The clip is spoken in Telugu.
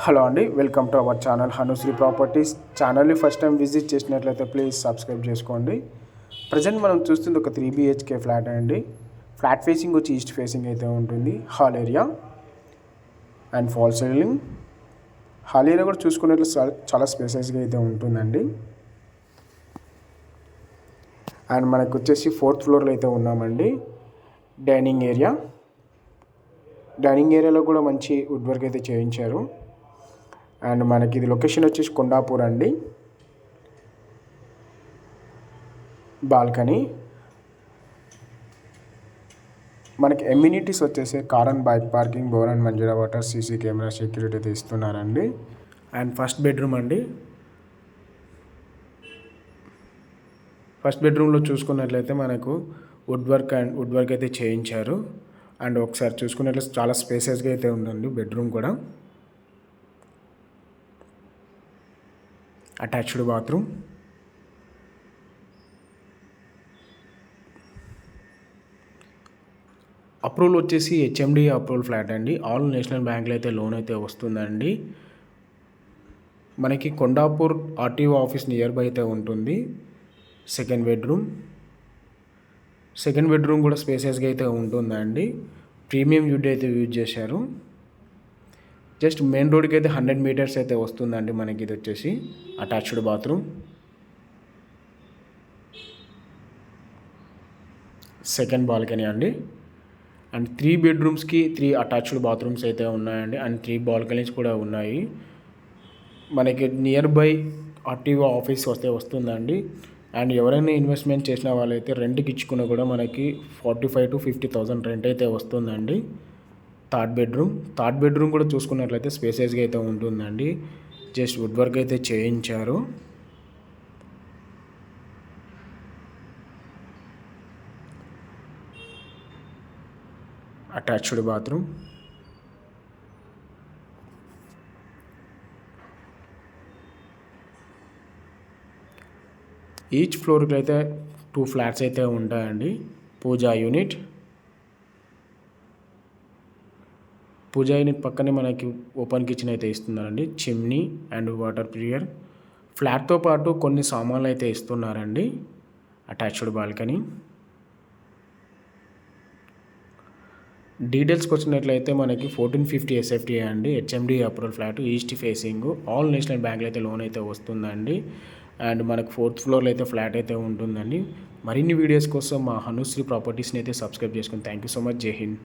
హలో అండి, welcome to our channel Hanushree properties. ఛానల్ని ఫస్ట్ టైం విజిట్ చేసినట్లయితే ప్లీజ్ సబ్స్క్రైబ్ చేసుకోండి. ప్రజెంట్ మనం చూస్తుంది ఒక 3 BHK ఫ్లాట్ అండి. ఫ్లాట్ ఫేసింగ్ వచ్చి ఈస్ట్ ఫేసింగ్ అయితే ఉంటుంది. Hall area and fall ceiling. Hall area కూడా చూసుకున్నట్లు చాలా స్పేసెస్గా అయితే ఉంటుందండి. అండ్ మనకు వచ్చేసి 4th ఫ్లోర్లో అయితే ఉన్నామండి. డైనింగ్ ఏరియాలో కూడా మంచి వుడ్ వర్క్ అయితే చేయించారు. అండ్ మనకి ఇది లొకేషన్ వచ్చేసి కొండాపూర్ అండి. బాల్కనీ మనకి ఎమ్యూనిటీస్ వచ్చేసి car and bike parking, bore and Manjeera water, CC camera, security అయితే ఇస్తున్నారండి. అండ్ ఫస్ట్ బెడ్రూమ్లో చూసుకున్నట్లయితే మనకు వుడ్ వర్క్ అయితే చేయించారు. అండ్ ఒకసారి చూసుకున్నట్లయితే చాలా స్పేసెస్గా అయితే ఉందండి. బెడ్రూమ్ కూడా అటాచ్డ్ బాత్రూమ్. అప్రూవల్ వచ్చేసి HMD అప్రూవల్ ఫ్లాట్ అండి. ఆల్ నేషనల్ బ్యాంకులో అయితే లోన్ అయితే వస్తుందండి. మనకి Kondapur RTO office near by అయితే ఉంటుంది. సెకండ్ బెడ్రూమ్ కూడా స్పేసెస్గా అయితే ఉంటుందండి. ప్రీమియం వుడ్ అయితే యూజ్ చేశారు. జస్ట్ మెయిన్ రోడ్కి అయితే 100 మీటర్స్ అయితే వస్తుందండి. మనకి ఇది వచ్చేసి అటాచ్డ్ బాత్రూమ్. సెకండ్ బాల్కనీ అండి. అండ్ 3 బెడ్రూమ్స్కి 3 అటాచ్డ్ బాత్రూమ్స్ అయితే ఉన్నాయండి. అండ్ 3 బాల్కనీస్ కూడా ఉన్నాయి. మనకి నియర్ బై RTO ఆఫీస్ వస్తుందండి. అండ్ ఎవరైనా ఇన్వెస్ట్మెంట్ చేసిన వాళ్ళైతే రెంట్కి ఇచ్చుకున్నా కూడా మనకి 45,000 to 50,000 రెంట్ అయితే వస్తుందండి. థర్డ్ బెడ్రూమ్ కూడా చూసుకున్నట్లయితే స్పేసెస్గా అయితే ఉంటుందండి. జస్ట్ వుడ్ వర్క్ అయితే చేయించారు. Attached bathroom. ఈచ్ ఫ్లోర్కి అయితే 2 ఫ్లాట్స్ అయితే ఉంటాయండి. పూజా యూనిట్ పక్కనే మనకి ఓపెన్ కిచెన్ అయితే ఇస్తున్నారండి. Chimney and water purifier. ఫ్లాట్తో పాటు కొన్ని సామాన్లు అయితే ఇస్తున్నారండి. Attached balcony. డీటెయిల్స్కి వచ్చినట్లయితే మనకి 1450 SFT అండి. HMD approval flat, east facing, all national బ్యాంకులు అయితే లోన్ అయితే వస్తుందండి. అండ్ మనకు 4th ఫ్లోర్లో అయితే ఫ్లాట్ అయితే ఉంటుందండి. మరిన్ని వీడియోస్ కోసం మా హనుశ్రీ ప్రాపర్టీస్ని అయితే సబ్స్క్రైబ్ చేసుకుని థ్యాంక్ యూ సో మచ్. జై హింద్.